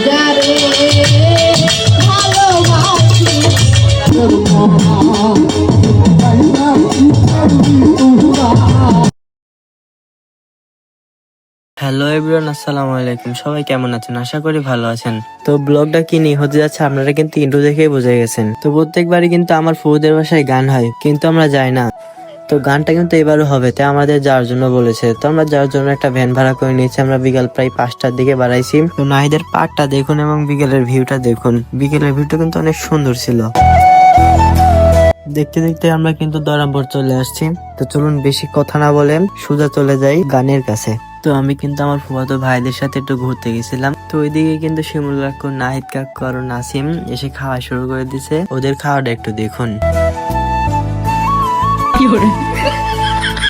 যারে ভালোবাসি hello everyone, আসসালামু আলাইকুম। সবাই কেমন আছেন? আশা করি ভালো আছেন। তো ব্লগটা কি নিয়ে হতে যাচ্ছে আপনারা কিন্তু ইন্ট্রো দেখেই বুঝে গেছেন। তো প্রত্যেকবারই কিন্তু আমার ফুফুদের বাসায় গান হয়, কিন্তু আমরা যাই না। তো গানটা কিন্তু এবারও হবে, তাই আমাদের যাওয়ার জন্য বলেছে। তো আমরা যাওয়ার জন্য একটা ভ্যান ভাড়া করে নিয়েছি। আমরা বিকাল প্রায় 5টার দিকে বাড়াইছি। তো নাহিদের পার্কটা দেখুন এবং বিকেলের ভিউটা দেখুন। বিকেলের ভিউটা কিন্তু অনেক সুন্দর ছিল। দেখতে দেখতে আমরা কিন্তু দরামপুর চলে আসছি। তো চলুন বেশি কথা না বলে সোজা চলে যাই গানের কাছে। তো আমি কিন্তু আমার ফুফাতো ভাইদের সাথে একটু ঘুরতে গেছিলাম। তো ওইদিকে কিন্তু শিমুল কাকু, নাহিদ কাকু আর নাসিম এসে খাওয়া শুরু করে দিছে। ওদের খাওয়াটা একটু দেখুন।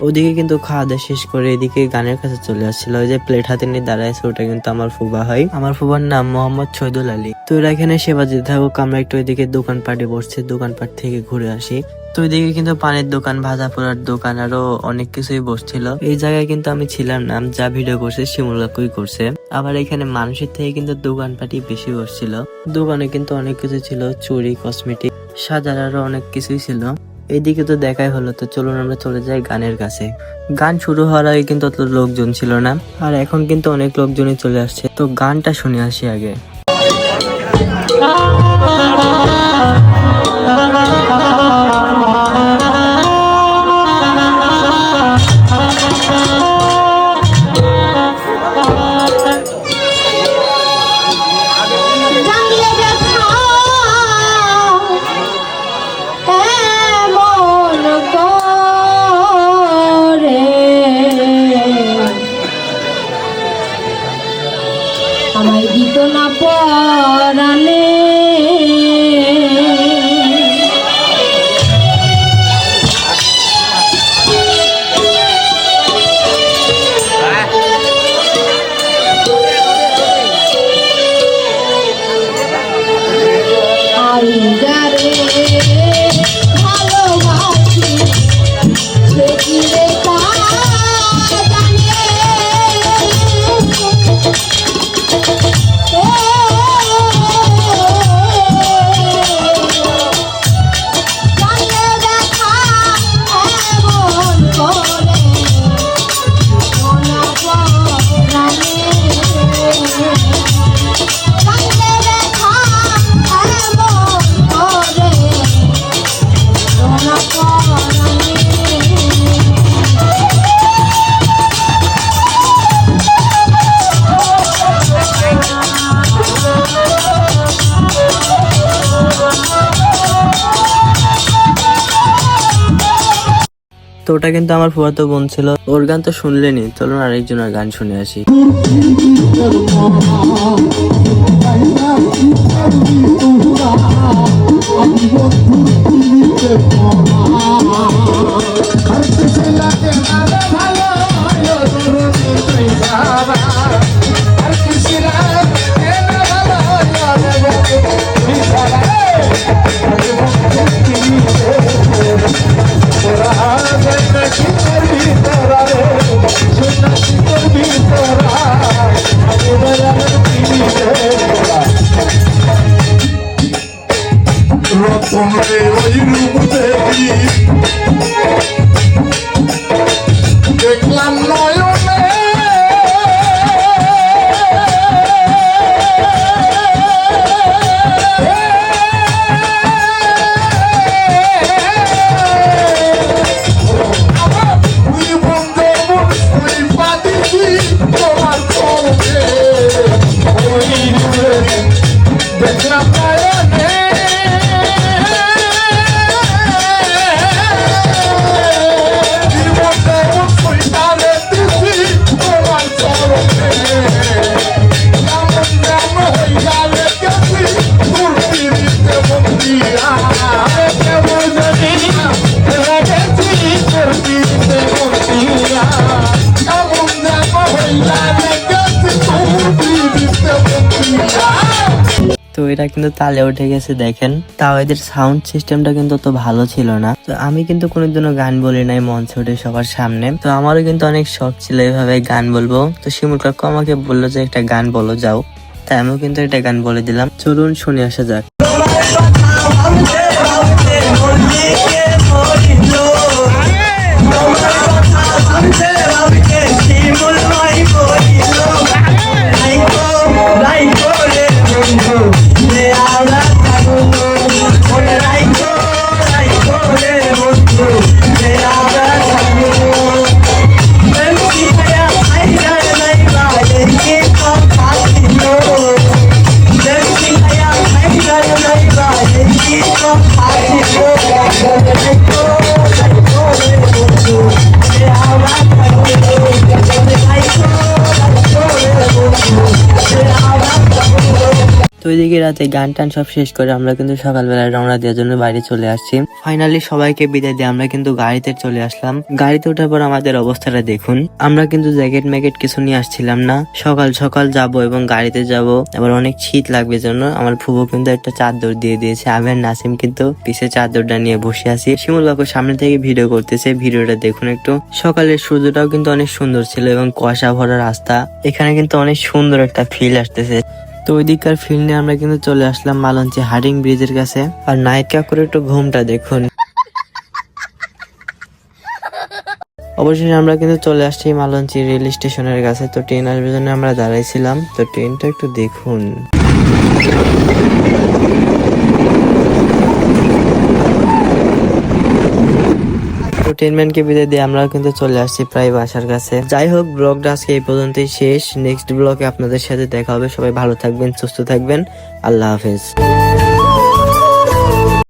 ওদিকে কিন্তু খাওয়া দাওয়া শেষ করে এদিকে গানের কাছে চলে আসছিল। ওই যে প্লেট হাতে নিয়ে দাঁড়ায় আছে, ওটা কিন্তু আমার ফুফা হয়। আমার ফুফার নাম মোহাম্মদ শহীদুল আলী। তো এরা এখানে সেবা দিতে থাকুক, আমরা একটু ওইদিকে দোকানপাটে বসছি, দোকানপাট থেকে ঘুরে আসি। তো ওইদিকে কিন্তু পানের দোকান, ভাজা পোড়ার দোকান, আরো অনেক কিছুই বসছিল। এই জায়গায় কিন্তু আমি ছিলাম না, যা ভিডিও করছে শিমুল কাকুই করছে। আবার এখানে মানুষের থেকে কিন্তু দোকানপাটি বেশি বসছিল। দোকানে কিন্তু অনেক কিছু ছিল, চুড়ি, কসমেটিক, সাজার আরো অনেক কিছুই ছিল। এইদিকে তো দেখাই হলো। তো চলুন আমরা চলে যাই গানের কাছে। গান শুরু হওয়ার আগে কিন্তু অত লোকজন ছিল না, আর এখন কিন্তু অনেক লোকজনই চলে আসছে। তো গানটা শুনে আসি আগে। আমায় দিত না পরানে, আমি যারে ভালোবাসি সে কি রে তা জানে। তো ওটা কিন্তু আমার ফুফাতো বোন ছিল। ওর গান তো শুনলেনি, চলুন আরেকজনের গান শুনে আসি। দেখলাম নয়নে তোমার চোখে দেখলাম নয়নে তো এটা কিন্তু তালে উঠে গেছে দেখেন। তাও এদের সাউন্ড সিস্টেমটা কিন্তু তো ভালো ছিল না। তো আমি কিন্তু কোনোদিনও গান বলি নাই মঞ্চে উঠে সবার সামনে। তো আমারও কিন্তু অনেক শখ ছিল এইভাবে গান বলবো। তো শিমুল কাকু আমাকে বললো যে একটা গান বলো, যাও। তাই আমিও কিন্তু একটা গান বলে দিলাম, চলুন শুনে আসা যাক। তো ওইদিকে রাতে গান টান সব শেষ করে আমরা কিন্তু সকালবেলা রওনা দেওয়ার জন্য বাইরে চলে আসছি। ফাইনালি সবাইকে বিদায় দিয়ে আমরা কিন্তু গাড়িতে চলে আসলাম। গাড়িতে ওঠার পর আমাদের অবস্থাটা দেখুন, আমরা কিন্তু জ্যাকেট ম্যাকেট কিছু নিয়ে আসছিলাম না। সকাল সকাল যাব এবং গাড়িতে যাব, আবার অনেক শীত লাগবে জন্য আমার ফুবু কিন্তু একটা চাদর দিয়ে দিয়েছে। আমি আর নাসিম কিন্তু পিছে চাদরটা নিয়ে বসে আছি। শিমুল বাবু সামনে থেকে ভিডিও করতেছে, ভিডিওটা দেখুন একটু। সকালের সূর্যটাও কিন্তু অনেক সুন্দর ছিল এবং কুয়াশা ভরা রাস্তা, এখানে কিন্তু অনেক সুন্দর একটা ফিল আসতেছে। তো ওই দিককার ফিল্ড নিয়ে আমরা কিন্তু চলে আসলাম মালঞ্চি হার্ডিং ব্রিজের কাছে। আর নাইট কাকুর একটু ঘুমটা দেখুন। অবশেষে আমরা কিন্তু চলে আসছি মালঞ্চি রেল স্টেশনের কাছে। তো ট্রেন আসবে জন্য আমরা দাঁড়াইছিলাম। তো ট্রেনটা একটু দেখুন। ট্রেনম্যানকে বিদায় দিয়ে আমরা কিন্তু চলে আসছি প্রায় বাসার কাছে। যাই হোক, ব্লগটা আজকে এই পর্যন্তই শেষ। নেক্সট ব্লগে আপনাদের সাথে দেখা হবে। সবাই ভালো থাকবেন, সুস্থ থাকবেন। আল্লাহ হাফেজ।